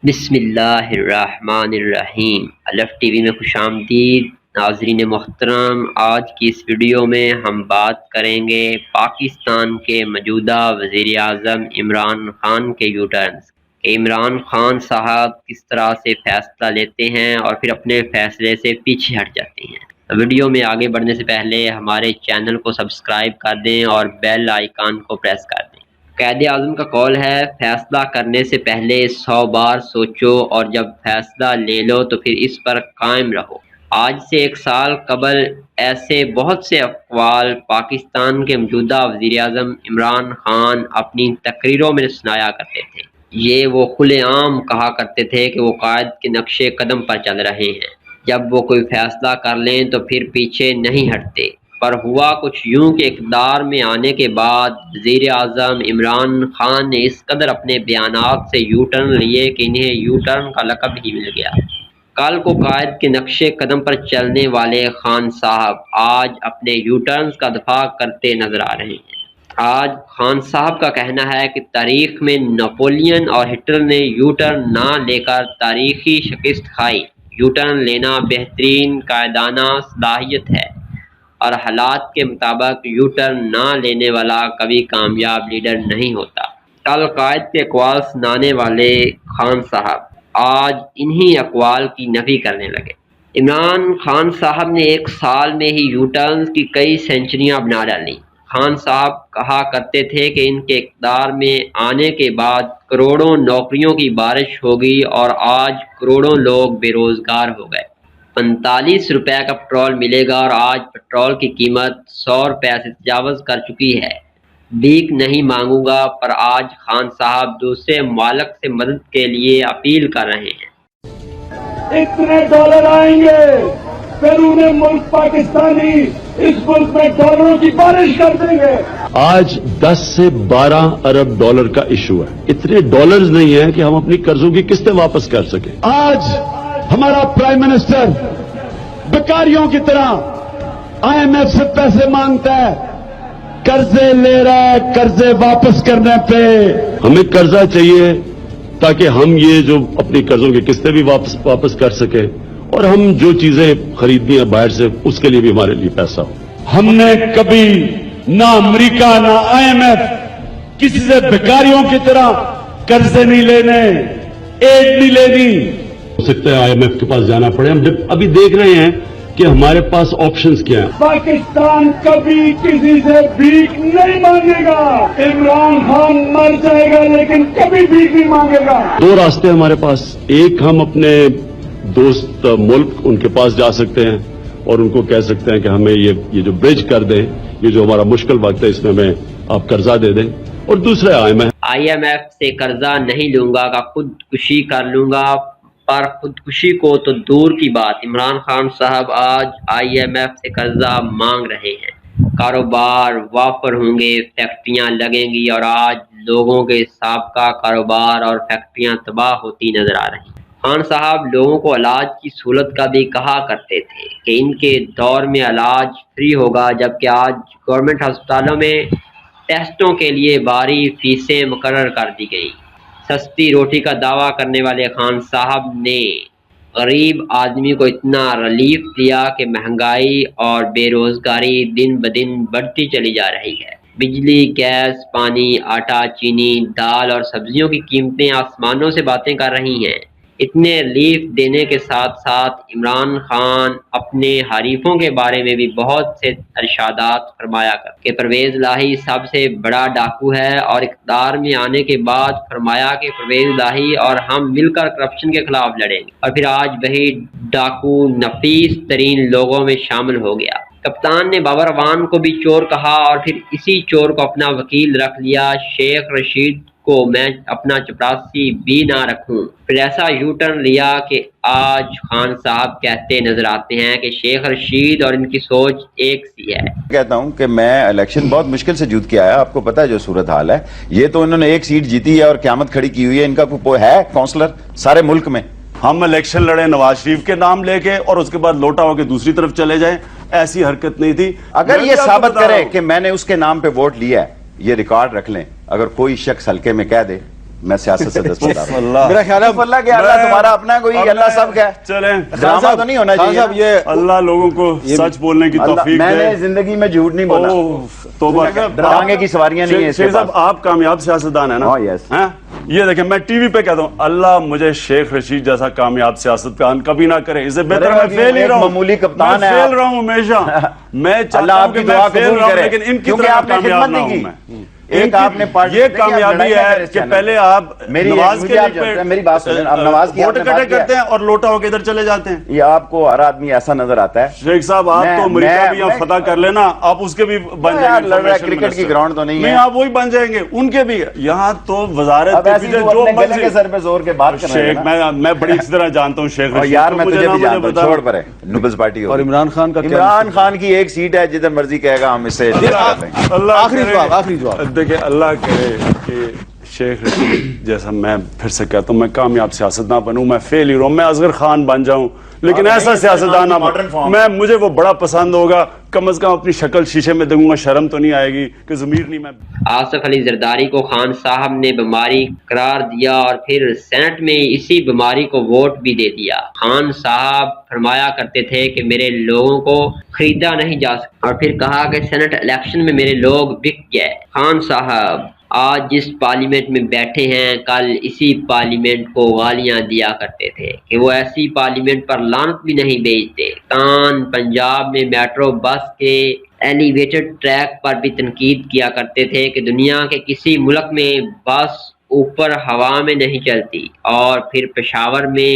بسم اللہ الرحمن الرحیم۔ الف ٹی وی میں خوش آمدید ناظرین محترم۔ آج کی اس ویڈیو میں ہم بات کریں گے پاکستان کے موجودہ وزیر اعظم عمران خان کے یو ٹرنز کہ عمران خان صاحب کس طرح سے فیصلہ لیتے ہیں اور پھر اپنے فیصلے سے پیچھے ہٹ جاتے ہیں۔ ویڈیو میں آگے بڑھنے سے پہلے ہمارے چینل کو سبسکرائب کر دیں اور بیل آئیکن کو پریس کر دیں۔ قائد اعظم کا قول ہے، فیصلہ کرنے سے پہلے 100 بار سوچو اور جب فیصلہ لے لو تو پھر اس پر قائم رہو۔ آج سے 1 سال قبل ایسے بہت سے اقوال پاکستان کے موجودہ وزیر اعظم عمران خان اپنی تقریروں میں سنایا کرتے تھے۔ یہ وہ کھلے عام کہا کرتے تھے کہ وہ قائد کے نقش قدم پر چل رہے ہیں، جب وہ کوئی فیصلہ کر لیں تو پھر پیچھے نہیں ہٹتے۔ پر ہوا کچھ یوں کہ اقتدار میں آنے کے بعد وزیر اعظم عمران خان نے اس قدر اپنے بیانات سے یو ٹرن لیے کہ انہیں یو ٹرن کا لقب ہی مل گیا۔ کل کو قائد کے نقش قدم پر چلنے والے خان صاحب آج اپنے یو ٹرنز کا دفاع کرتے نظر آ رہے ہیں۔ آج خان صاحب کا کہنا ہے کہ تاریخ میں نپولین اور ہٹلر نے یو ٹرن نہ لے کر تاریخی شکست کھائی۔ یو ٹرن لینا بہترین قائدانہ صلاحیت ہے اور حالات کے مطابق یو ٹرن نہ لینے والا کبھی کامیاب لیڈر نہیں ہوتا۔ کل قائد کے اقوال سنانے والے خان صاحب آج انہی اقوال کی نفی کرنے لگے۔ عمران خان صاحب نے 1 سال میں ہی یو ٹرنز کی کئی سینچریاں بنا ڈالیں۔ خان صاحب کہا کرتے تھے کہ ان کے اقتدار میں آنے کے بعد کروڑوں نوکریوں کی بارش ہوگی اور آج کروڑوں لوگ بے روزگار ہو گئے۔ 45 روپے کا پٹرول ملے گا اور آج پٹرول کی قیمت 100 روپے سے تجاوز کر چکی ہے۔ بھیک نہیں مانگوں گا پر آج خان صاحب دوسرے ممالک سے مدد کے لیے اپیل کر رہے ہیں۔ اتنے ڈالر آئیں گے بیرون ملک پاکستانی اس ملک میں ڈالروں کی بارش کر دیں گے۔ آج 10 سے 12 ارب ڈالر کا ایشو ہے۔ اتنے ڈالرز نہیں ہیں کہ ہم اپنی قرضوں کی قسطیں واپس کر سکیں۔ آج ہمارا پرائم منسٹر بیکاریوں کی طرح آئی ایم ایف سے پیسے مانگتا ہے، قرضے لے رہا ہے، قرضے واپس کرنے پہ ہمیں قرضہ چاہیے تاکہ ہم یہ جو اپنی قرضوں کی قسطیں بھی واپس کر سکیں اور ہم جو چیزیں خریدنی ہیں باہر سے اس کے لیے بھی ہمارے لیے پیسہ ہو۔ ہم نے کبھی نہ امریکہ نہ آئی ایم ایف کسی سے بیکاریوں کی طرح قرضے نہیں لینے، ایڈ نہیں لینی۔ ہو سکتا ہے آئی ایم ایف کے پاس جانا پڑے۔ ہم ابھی دیکھ رہے ہیں کہ ہمارے پاس آپشنز کیا ہیں۔ پاکستان کبھی کسی سے بھیک نہیں مانگے گا۔ عمران خان مر جائے گا لیکن کبھی بھیک نہیں مانگے گا۔ 2 راستے ہمارے پاس، ایک ہم اپنے دوست ملک ان کے پاس جا سکتے ہیں اور ان کو کہہ سکتے ہیں کہ ہمیں یہ جو برج کر دیں، یہ جو ہمارا مشکل وقت ہے اس میں ہمیں آپ قرضہ دے دیں، اور دوسرا آئی ایم ایف سے قرضہ نہیں لوں گا کا خودکشی کر لوں گا۔ پر خودکشی کو تو دور کی بات، عمران خان صاحب آج آئی ایم ایف سے قرضہ مانگ رہے ہیں۔ کاروبار وافر ہوں گے، فیکٹریاں لگیں گی اور آج لوگوں کے سابقہ کاروبار اور فیکٹریاں تباہ ہوتی نظر آ رہی ہیں۔ خان صاحب لوگوں کو علاج کی سہولت کا بھی کہا کرتے تھے کہ ان کے دور میں علاج فری ہوگا، جبکہ آج گورنمنٹ ہسپتالوں میں ٹیسٹوں کے لیے بھاری فیسیں مقرر کر دی گئی۔ سستی روٹی کا دعویٰ کرنے والے خان صاحب نے غریب آدمی کو اتنا ریلیف دیا کہ مہنگائی اور بے روزگاری دن بدن بڑھتی چلی جا رہی ہے۔ بجلی، گیس، پانی، آٹا، چینی، دال اور سبزیوں کی قیمتیں آسمانوں سے باتیں کر رہی ہیں۔ اتنے ریلیف دینے کے ساتھ ساتھ عمران خان اپنے حریفوں کے بارے میں بھی بہت سے ارشادات فرمایا کہ پرویز الہی سب سے بڑا ڈاکو ہے، اور اقتدار میں آنے کے بعد فرمایا کہ پرویز الہی اور ہم مل کر کرپشن کے خلاف لڑیں گے، اور پھر آج وہی ڈاکو نفیس ترین لوگوں میں شامل ہو گیا۔ کپتان نے بابر اعوان کو بھی چور کہا اور پھر اسی چور کو اپنا وکیل رکھ لیا۔ شیخ رشید کو میں اپنا چپراسی بھی نہ رکھوں، پھر ایسا یو ٹرن لیا کہ آج خان صاحب کہتے نظر آتے ہیں کہ شیخ رشید اور ان کی سوچ ایک سی ہے۔ کہتا ہوں کہ میں الیکشن بہت مشکل سے جیت کے آیا، آپ کو پتا ہے جو صورتحال ہے، یہ تو انہوں نے 1 سیٹ جیتی ہے اور قیامت کھڑی کی ہوئی ہے۔ ان کا کوئی ہے کونسلر سارے ملک میں؟ ہم الیکشن لڑے نواز شریف کے نام لے کے اور اس کے بعد لوٹا ہو کے دوسری طرف چلے جائیں، ایسی حرکت نہیں تھی۔ اگر یہ ثابت کرے کہ میں نے اس کے نام پہ ووٹ لیا ہے، یہ ریکارڈ رکھ لیں، اگر کوئی شخص حلقے میں کہہ دے میں سیاست سے دست بتا رہا ہوں. میرا خیال ہے اللہ کے اللہ تمہارا اپنا کوئی, اللہ سب کا ہے. چلیں ڈرامہ تو نہیں ہونا چاہیے. یہ اللہ لوگوں کو سچ بولنے کی توفیق میں نے دے. زندگی میں جھوٹ نہیں بولا. توبہ. ڈرامے کی سواریاں نہیں ہیں اس کے شیخ صاحب پاس. آپ کامیاب سیاستدان ہیں نا؟ یس. یہ دیکھیں میں ٹی وی پہ کہتا ہوں اللہ مجھے شیخ رشید جیسا کامیاب سیاستدان کبھی نہ کرے. اسے بہتر میں فیل ہی رہا ہوں. معمولی کپتان ہے. میں فیل رہا ہوں ہمیشہ. میں چاہتا ہوں کہ میں فیل رہا ہوں لیکن ان کی طرح کامیاب نہ ہوں میں. ایک آپ نے یہ کامیابی ہے کہ پہلے آپ نواز کے لیے میری بات سنیں. اب نواز کی ووٹ اکٹھے کرتے ہیں اور لوٹا ہو کے ادھر چلے جاتے ہیں. یہ آپ کو ہر آدمی ایسا نظر آتا ہے. شیخ صاحب آپ تو امریکہ بھی آپ فتح کر لینا, آپ اس کے بھی بن جائیں گے. کرکٹ کی گراؤنڈ تو نہیں ہے. نہیں آپ وہی بن جائیں گے, ان کے بھی. یہاں تو وزارت جو گلے کے سر پہ زور کے بات کر رہے ہیں. شیخ میں بڑی اچھی طرح جانتا ہوں شیخ رشید. یار میں تجھے بھی جانتا ہوں, چھوڑ پرے. نوبلز پارٹی اور عمران خان کا عمران خان کی ایک سیٹ ہے, جدھر مرضی کہے گا ہم اس سے. آخری جواب دیکھیں اللہ کرے کہ شیخ رشید جیسا میں پھر سے کہتا ہوں میں کامیاب سیاستدان بنوں. میں فیل ہی رہا ہوں, میں اصغر خان بن جاؤں لیکن ایسا سیاستدان میں مجھے وہ بڑا پسند ہوگا. کم از کم اپنی شکل شیشے میں دیکھوں گا, شرم تو نہیں آئے گی کہ ضمیر نہیں. میں آصف علی زرداری کو خان صاحب نے بیماری قرار دیا اور پھر سینٹ میں اسی بیماری کو ووٹ بھی دے دیا. خان صاحب فرمایا کرتے تھے کہ میرے لوگوں کو خریدا نہیں جا سکتا, اور پھر کہا کہ سینٹ الیکشن میں میرے لوگ بک گئے. خان صاحب آج جس پارلیمنٹ میں بیٹھے ہیں کل اسی پارلیمنٹ کو گالیاں دیا کرتے تھے کہ وہ ایسی پارلیمنٹ پر لعنت بھی نہیں بھیجتے. کان پنجاب میں میٹرو بس کے ایلیویٹڈ ٹریک پر بھی تنقید کیا کرتے تھے کہ دنیا کے کسی ملک میں بس اوپر ہوا میں نہیں چلتی, اور پھر پشاور میں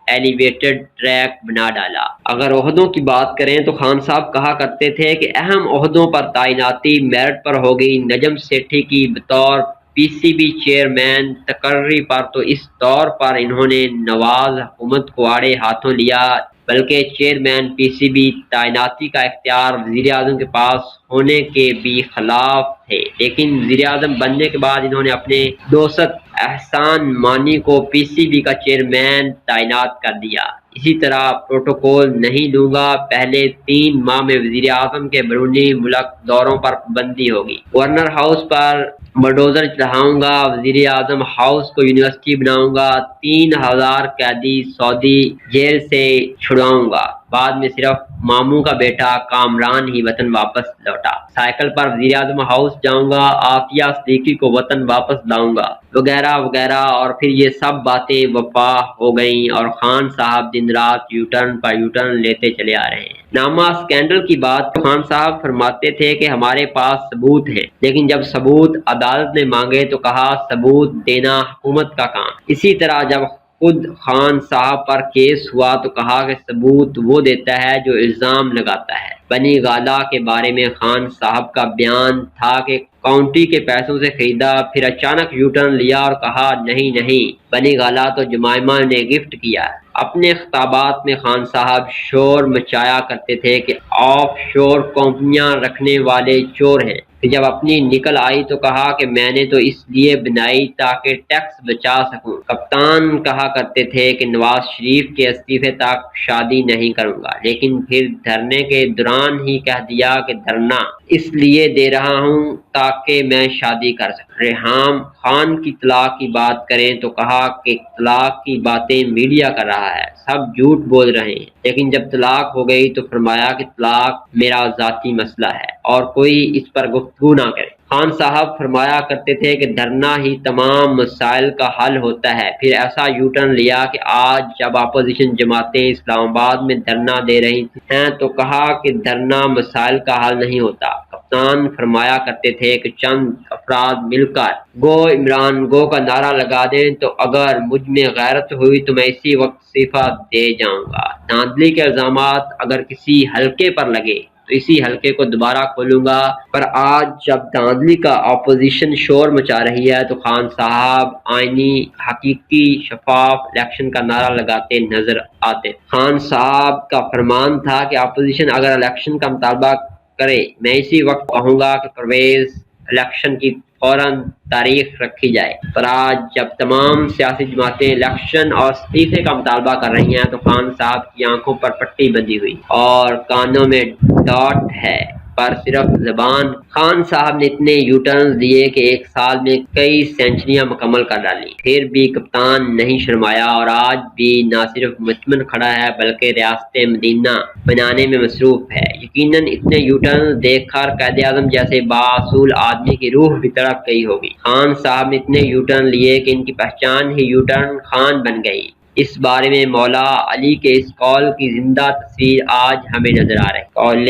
ایلیویٹڈ ٹریک بنا ڈالا. اگر عہدوں کی بات کریں تو خان صاحب کہا کرتے تھے کہ اہم عہدوں پر تعیناتی میرٹ پر ہوگی. نجم سیٹھی کی بطور پی سی بی چیئرمین تقرری پر تو اس طور پر انہوں نے نواز حکومت کو آڑے ہاتھوں لیا, بلکہ چیئرمین پی سی بی تعیناتی کا اختیار وزیر اعظم کے پاس ہونے کے بھی خلاف تھے. لیکن وزیر اعظم بننے کے بعد انہوں نے اپنے دوست احسان مانی کو پی سی بی کا چیئرمین تعینات کر دیا. اسی طرح پروٹوکول نہیں لوں گا, پہلے 3 ماہ میں وزیر اعظم کے بیرونی ملک دوروں پر پابندی ہوگی. گورنر ہاؤس پر بلڈوزر چڑھاؤں گا, وزیر اعظم ہاؤس کو یونیورسٹی بناؤں گا, 3000 قیدی سعودی جیل سے چھڑاؤں گا. بعد میں صرف ماموں کا بیٹا کامران ہی وطن واپس لوٹا. سائیکل پر وزیر اعظم ہاؤس جاؤں گا, عافیہ صدیقی کو وطن واپس لاؤں گا, وغیرہ وغیرہ. اور پھر یہ سب باتیں وفا ہو گئیں اور خان صاحب دن رات you turn per you turn لیتے چلے آ رہے ہیں. نامہ اسکینڈل کی بات خان صاحب فرماتے تھے کہ ہمارے پاس ثبوت ہیں, لیکن جب ثبوت عدالت نے مانگے تو کہا ثبوت دینا حکومت کا کام. اسی طرح جب خود خان صاحب پر کیس ہوا تو کہا کہ ثبوت وہ دیتا ہے جو الزام لگاتا ہے. بنی گالہ کے بارے میں خان صاحب کا بیان تھا کہ کاؤنٹی کے پیسوں سے خریدا, پھر اچانک یو ٹرن لیا اور کہا نہیں بنی گالہ تو جمائمہ نے گفٹ کیا. اپنے خطابات میں خان صاحب شور مچایا کرتے تھے کہ آف شور کمپنیاں رکھنے والے چور ہیں. کہ جب اپنی نکل آئی تو کہا کہ میں نے تو اس لیے بنائی تاکہ ٹیکس بچا سکوں. کپتان کہا کرتے تھے کہ نواز شریف کے استعفے تک شادی نہیں کروں گا, لیکن پھر دھرنے کے دوران ہی کہہ دیا کہ دھرنا اس لیے دے رہا ہوں تاکہ میں شادی کر سکوں. ریحام خان کی طلاق کی بات کریں تو کہا کہ طلاق کی باتیں میڈیا کر رہا ہے, سب جھوٹ بول رہے ہیں. لیکن جب طلاق ہو گئی تو فرمایا کہ طلاق میرا ذاتی مسئلہ ہے اور کوئی اس پر گفتگو نہ کرے. خان صاحب فرمایا کرتے تھے کہ دھرنا ہی تمام مسائل کا حل ہوتا ہے. پھر ایسا یو ٹرن لیا کہ آج جب اپوزیشن جماعتیں اسلام آباد میں دھرنا دے رہی ہیں تو کہا کہ دھرنا مسائل کا حل نہیں ہوتا. کپتان فرمایا کرتے تھے کہ چند افراد مل کر گو عمران گو کا نعرہ لگا دیں تو اگر مجھ میں غیرت ہوئی تو میں اسی وقت استعفیٰ دے جاؤں گا. دھاندلی کے الزامات اگر کسی حلقے پر لگے تو اسی حلقے کو دوبارہ کھولوں گا. پر آج جب دھاندلی کا اپوزیشن شور مچا رہی ہے تو خان صاحب آئینی حقیقی شفاف الیکشن کا نعرہ لگاتے نظر آتے. خان صاحب کا فرمان تھا کہ اپوزیشن اگر الیکشن کا مطالبہ کرے میں اسی وقت کہوں گا کہ پرویز الیکشن کی فوراً تاریخ رکھی جائے. پر آج جب تمام سیاسی جماعتیں الیکشن اور استعفے کا مطالبہ کر رہی ہیں تو خان صاحب کی آنکھوں پر پٹی بندھی ہوئی اور کانوں میں ڈاٹ ہے. پر صرف زبان۔ خان صاحب نے اتنے یو ٹرن دیے کہ ایک سال میں کئی سینچریاں مکمل کر ڈالی، پھر بھی کپتان نہیں شرمایا اور آج بھی نہ صرف مطمئن کھڑا ہے بلکہ ریاست مدینہ بنانے میں مصروف ہے۔ یقیناً اتنے یو ٹرن دیکھ کر قائد اعظم جیسے بااصول آدمی کی روح بھی تڑپ گئی ہوگی۔ خان صاحب نے اتنے یو ٹرن لیے کہ ان کی پہچان ہی یو ٹرن خان بن گئی۔ اس بارے میں مولا علی کے اس قول کی زندہ تصویر آج ہمیں نظر آ رہی۔ قول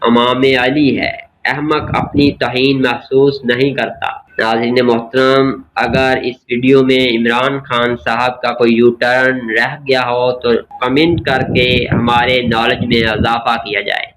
امام علی ہے، احمق اپنی توہین محسوس نہیں کرتا۔ ناظرین محترم، اگر اس ویڈیو میں عمران خان صاحب کا کوئی یو ٹرن رہ گیا ہو تو کمنٹ کر کے ہمارے نالج میں اضافہ کیا جائے۔